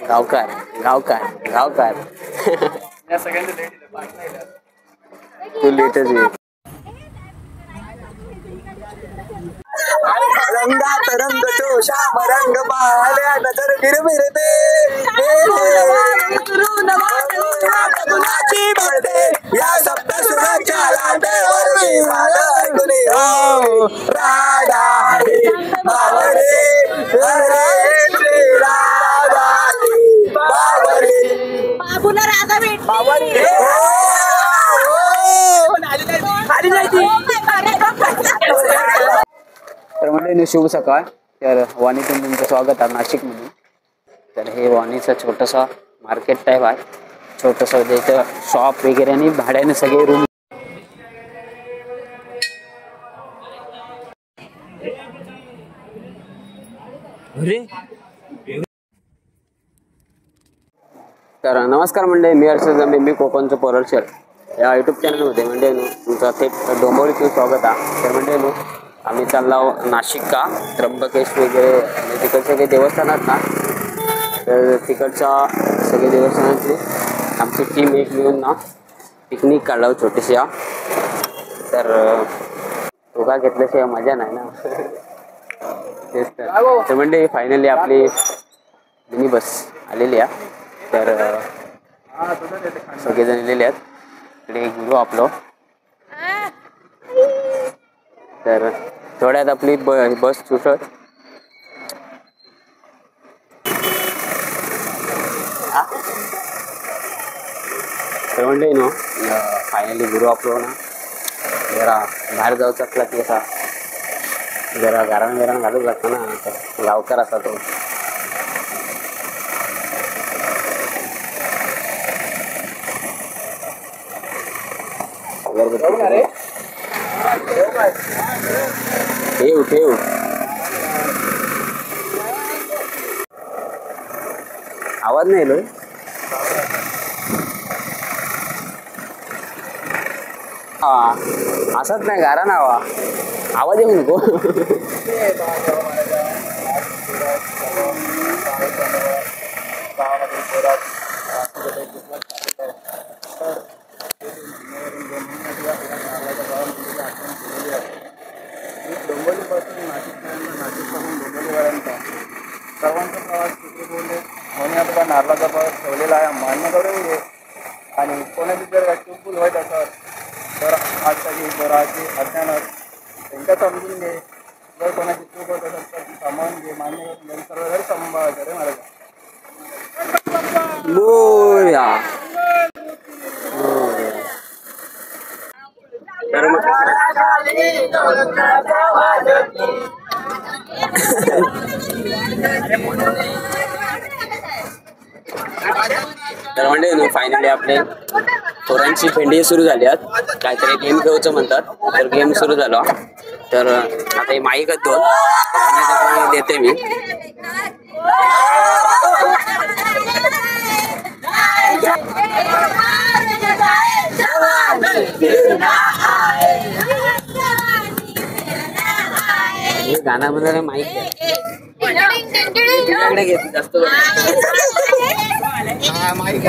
गावकार गावकार गावकार या सगळ्यांचं लेट तू लेटच आहे. रंगात रंग तो श्याम रंग पाहल्या नजर गिरमिरते गुलाची भरते या सप्त सुराच्या लाटेवर मी माझं गुणी हो राधा बावरे अरे श्री राधा बावरे बावरे तर म्हणजे शुभ सकाळ. तर वाणीतून तुमचं स्वागत आहे नाशिकमध्ये. तर हे वाणीचं छोटंसं मार्केट टाईप आहे. छोटंसं ज्याचं शॉप वगैरे आणि भाड्याने सगळे रूम. तर नमस्कार मंडळी, मी हर्षद जंबे, मी कोकणचं पोरलशर या यूट्यूब चॅनलमध्ये म्हणजे तुमचं थेट डोंबिवलीचं स्वागत आहे. तर म्हणजे आम्ही चाललो नाशिक का त्र्यंबकेश वगैरे म्हणजे तिकडचे काही देवस्थान आहेत ना, तर तिकडच्या सगळे देवस्थानाची आमची टीम एक मिळून ना पिकनिक काढला छोटीशी. तर तुका घेतल्याशिवाय मजा नाही ना. तेच तर म्हणजे फायनली आपली मिनी बस आलेली आहे. तर सगळेजण आलेले आहेत. इकडे गुरु आपलो. तर थोड्यात आपली बस सुटत. तर म्हणजे नो फायनली गुरु आपलो ना जरा बाहेर जाऊचं असला की असा जरा गारण घालूच लागतं ना. तर गावकर असा तो. ठेव ठेव आवाज नाही येलो. हा असंच नाही गारा ना आवाज येऊ नको. डोंबिवलीपासून नाशिकपासून डोंबिवलीपर्यंत सर्वांचा प्रवास तिथे बोलले म्हणून आता नारळाचा प्रवास ठेवलेला आहे. मान्य करून घे. आणि कोणाची जर चूकभूल होत असत तर आजसाठी बराची अज्ञानात त्यांच्या समजून घे. जर कोणाची चूक होत असत तर ती सामावून घे. मान्य करून सर्व जर सांभाळायचं रे मला. तर म्हणजे फायनली आपले पोरांची भेंडी सुरू झाली आहेत. काहीतरी गेम खेळूचं म्हणतात. तर गेम सुरू झाला. तर आता हे माईक दोन देते मी. हे गाणं बद्दल माईक घेतली जास्त माईक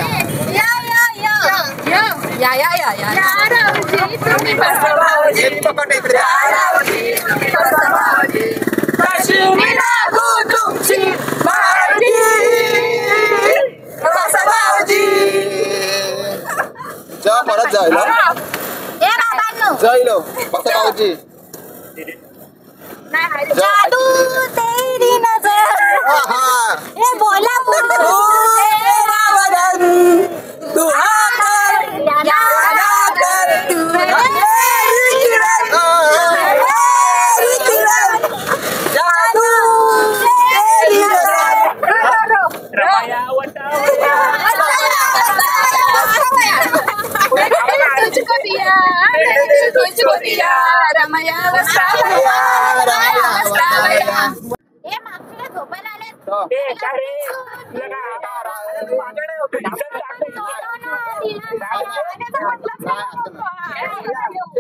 परत जायला जायलो फक्त भाऊजी. जादू तेरी नजर ये बोला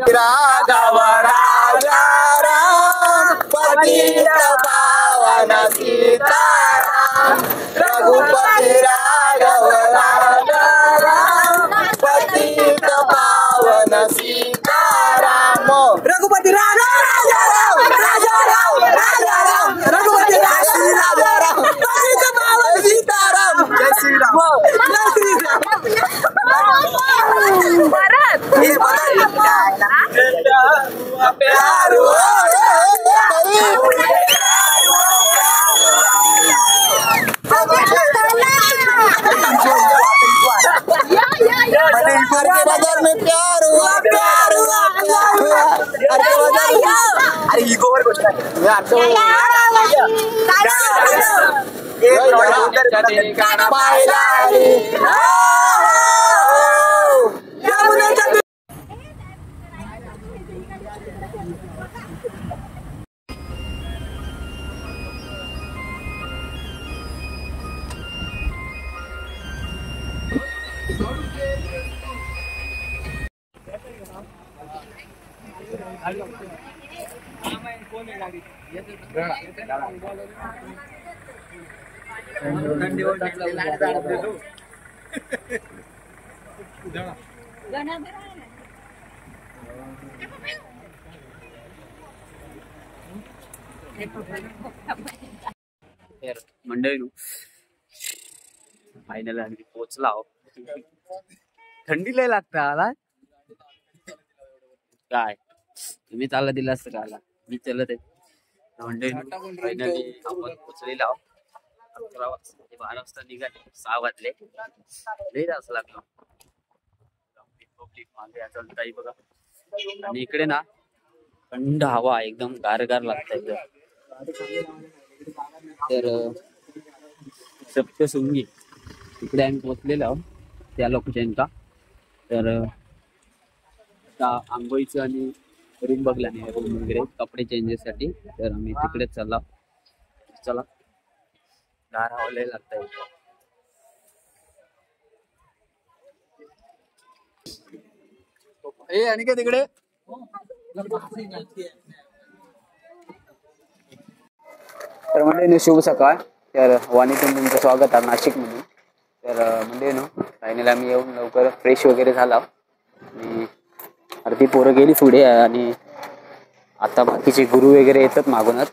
राघव राजा राम पतित पावन सीताराम मंडळी फायनल आम्ही पोहोचला आहोत. थंडी लय लागतं आला काय तुम्ही चालला दिला असतं का आला मी चलत आहे मंडळी. फायनली आपण पोहोचलेलो आहोत. 12 वाजता निघाले 6 वाजले लय तास लागला. काही बघा आणि इकडे ना थंड हवा एकदम गारगार लागत. तर सप्तशृंगी तिकडे आम्ही पोहोचलेलो आहोत त्या लोकेशनचा. तर आंघोळीचं आणि रूम बघला नाही रूम वगैरे कपडे चेंजेस साठी तर आम्ही तिकडेच चालला. चला गार हवा लय लागतंय. आणि काय तिकडे तर म्हणजे शुभ सकाळ. तर वाणीतून तुमचं स्वागत आहे नाशिक मधून. तर म्हणजे फायनल आम्ही येऊन लवकर फ्रेश वगैरे झाला आणि अर्धी पोरं गेली पुढे आणि आता बाकीचे गुरु वगैरे येतात मागूनच.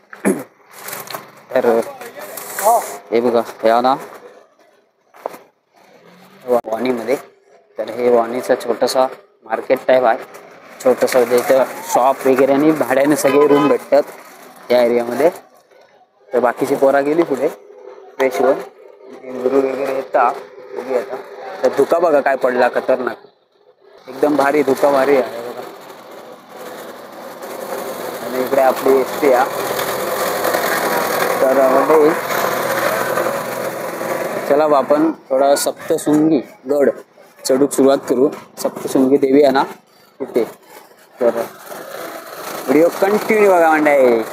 तर हे बघा या ना वाणीमध्ये. तर हे वाणीचा छोटासा मार्केट टाईप आहे. छोटंसं इथं शॉप वगैरे आणि भाड्याने सगळे रूम भेटतात या एरियामध्ये. तर बाकीची पोरा गेली पुढे फ्रेश होऊन. गुरु वगैरे येतात बघूया आता. तर धुका बघा काय पडला खतरनाक एकदम भारी धुका भारी आहे बघा. आणि इकडे आपली एसटी आहे. तर म्हणजे चला आपण थोडा सप्तशृंगी गड चढूक सुरुवात करू. सप्तशृंगी देवी आहे ना तिथे. तर व्हिडिओ कंटिन्यू बघा मंडळी.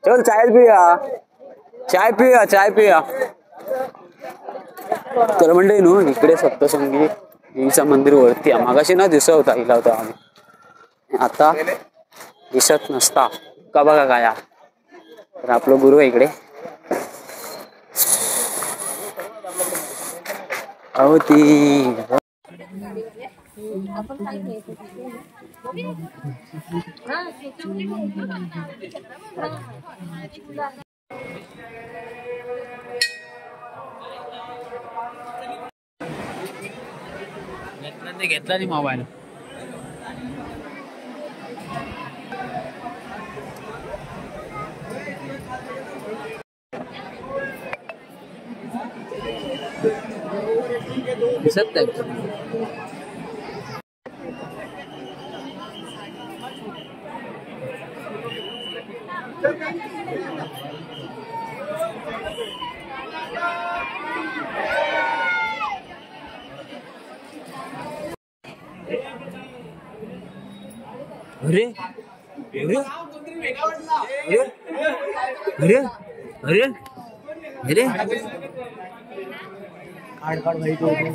चल चाय पिऊया चाय पिऊया. तर मंडळी इकडे सप्तशृंगी देवीचं मंदिर वरती आहे. मागाशी ना दिसत होता हिला होता आम्ही आता दिसत नसता का बघा काय. तर आपलं गुरु आहे इकडे. अहो ती घेतला नाही मोबाईल. दिसत नाही. अरे अरे अरे अरे अरे काढ भाई तो आपण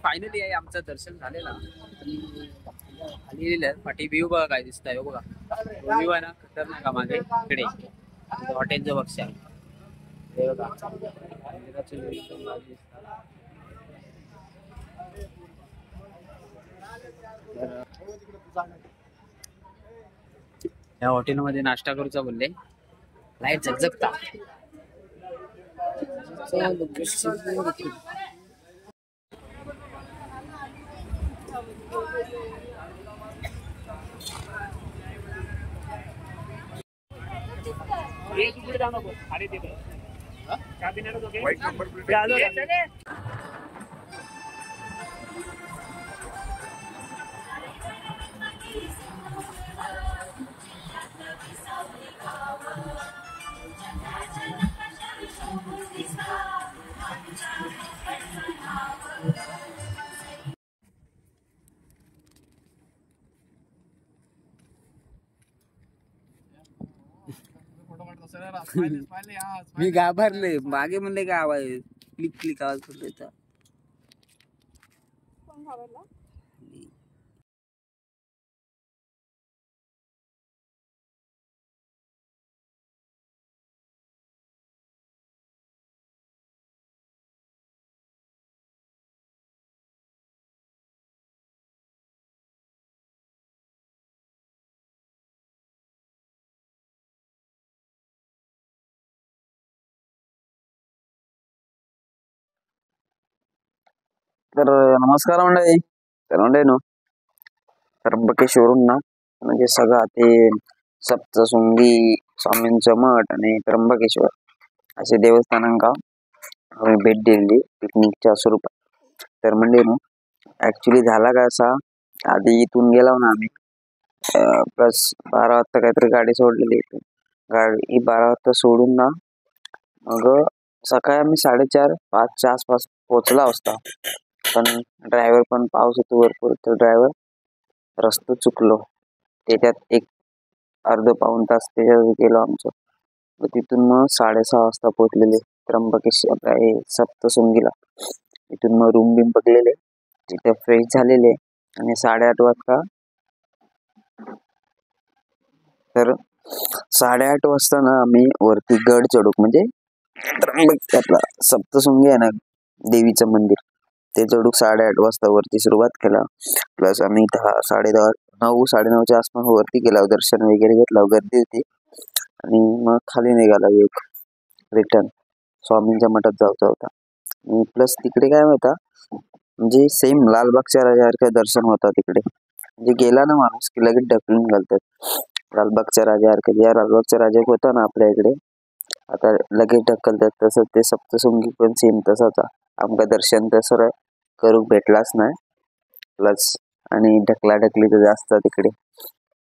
फायनली आहे आमचं दर्शन झालेलं. खाली पाठी व्ह्यू बघा काय दिसतंय हो बघा. व्ह्यू आहे ना खतरनाक आहे मागे इकडे हॉटेलचं बक्ष आहे हे बघा. या हॉटेलमध्ये नाश्ता करूचा बोलले. लाईट झगझगता. मी घाबरले मागे म्हणले काय आवाज क्लिक क्लिक आवाज करतोय. तर नमस्कार मंडळी. तर मंडळी त्र्यंबकेश्वरून ना म्हणजे सगळा ते सप्तशृंगी स्वामींचं मठ आणि त्र्यंबकेश्वर असे देवस्थानांका आम्ही भेट दिलेली पिकनिकच्या स्वरूपात. तर म्हणजे ऍक्च्युली झाला का असा, आधी इथून गेलो ना आम्ही प्लस 12 वाजता काहीतरी गाडी सोडलेली. गाडी 12 वाजता सोडून ना मग सकाळी आम्ही 4:30-5च्या आसपास पोहोचला असता. पण ड्रायव्हर पण पाऊस होतो भरपूर, तर ड्रायव्हर रस्ता चुकलो. त्याच्यात एक अर्ध पाऊण तास त्याच्यात गेलो आमचं. तिथून मग 6:30 वाजता पोहोचलेले त्र्यंबकेश्वर सप्तशृंगीला. तिथून मग रूम बिम बघलेले, तिथे फ्रेश झालेले आणि 8:30 वाजता तर 8:30 वाजता ना आम्ही वरती गड चढू, म्हणजे आपला सप्तशृंगी आहे ना देवीचं मंदिर, ते चढूक 8:30 वाजता वरती सुरुवात केला. प्लस आम्ही 9:30-9:30च्या आसपास वरती गेला, दर्शन वगैरे घेतलं, गर्दी होती. आणि मग खाली निघाला एक रिटर्न स्वामींच्या मठात जायचा होता. प्लस तिकडे काय होता, म्हणजे सेम लालबागच्या राजासारखं दर्शन होता तिकडे. म्हणजे गेला ना माणूस की लगेच ढकलून घालतात. लालबागच्या राजासारखं, या लालबागच्या राजा होता ना आपल्या इकडे, आता लगेच ढकलतात, तसं ते सप्तशृंगी पण सेम तसाच. आमका दर्शन तसं करूक भेटलाच नाही. प्लस आणि ढकलाढकली तर जास्त तिकडे,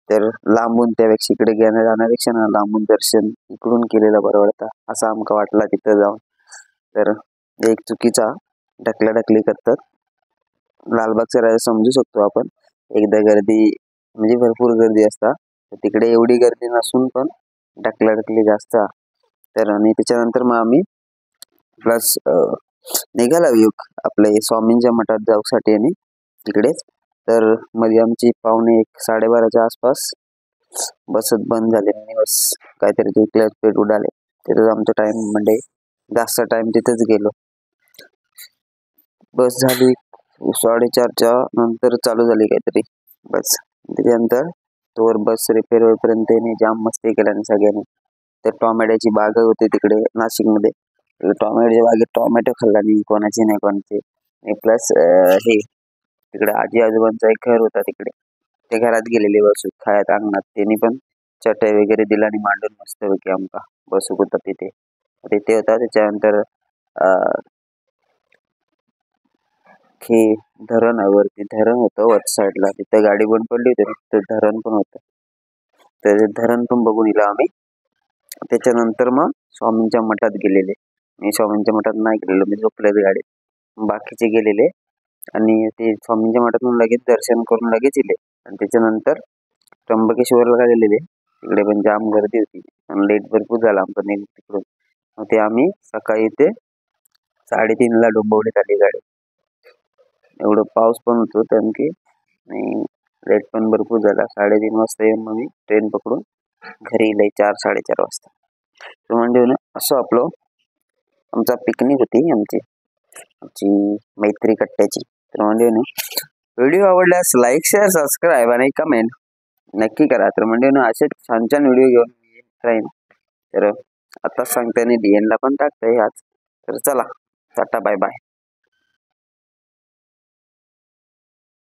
तर लांबून त्यापेक्षा इकडे जाण्यापेक्षा ना लांबून दर्शन इकडून केलेलं परवडतं असं आमका वाटला तिथं जाऊन. तर एक चुकीचा ढकलाढकली करतात. लालबागचा राजा समजू शकतो आपण, एकदा गर्दी म्हणजे भरपूर गर्दी असता, तिकडे एवढी गर्दी नसून पण ढकलाढकली जास्त. तर आणि त्याच्यानंतर मग आम्ही प्लस निघाला आपले स्वामींच्या मठात जाऊसाठी आणि तिकडेच. तर मध्ये आमची 11:45-12:30च्या आसपास बसच बंद झाले आणि बस काहीतरी ते क्लच पेट उडाले. तिथं आमचा टाइम म्हणजे जास्त टाइम तिथेच गेलो. बस झाली 4:30च्या नंतर चालू झाली काहीतरी बस. त्याच्यानंतर तोवर बस रिपेअर होईपर्यंत जाम मस्ती केला आणि सगळ्यांनी. तर टोमॅटोची बाग होती तिकडे नाशिकमध्ये, टोमॅटोच्या बागेत टोमॅटो खाल्ला नाही कोणाचे नाही कोणाचे. प्लस हे तिकडे आजी आजोबांचा एक घर होता तिकडे, ते घरात गेलेले बसू खायत अंगणात. त्यांनी पण चटई वगैरे दिला आणि मांडून मस्त पैकी आमका बसू होता तिथे होता. त्याच्यानंतर हे धरण आहे, वरती धरण होतं वर साईडला, तिथे गाडी बंद पडली होती, तर धरण पण होतं. तर धरण पण बघून दिलं आम्ही. त्याच्यानंतर मग स्वामींच्या मठात गेलेले. मी स्वामींच्या मठात नाही गेलेलो, मी झोपलेच गाडीत, बाकीचे गेलेले. आणि ते स्वामींच्या मठातून लगेच दर्शन करून लगेच येले. आणि त्याच्यानंतर त्र्यंबकेश्वरला गेलेले, तिकडे पण जाम गर्दी होती आणि लेट भरपूर झाला आमचं तिकडून. मग ते आम्ही सकाळी ते 3:30ला डोंबिवलीत आली गाडी. एवढं पाऊस पण होतो कारण की, आणि लेट पण भरपूर झाला. 3:30 वाजता येऊन मग मी ट्रेन पकडून घरी येईल 4-4:30 वाजता. तर म्हणजे असं आपलं आमचा पिकनिक होती आमची मैत्री कट्ट्याची. तर म्हणजे व्हिडिओ आवडल्यास लाईक, शेअर, सबस्क्राईब आणि कमेंट नक्की करा. तर म्हणजे असे छान छान व्हिडिओ घेऊन राहीन. तर आताच सांगताना DNला पण टाकतंय आज. तर चला, टाटा बाय बाय.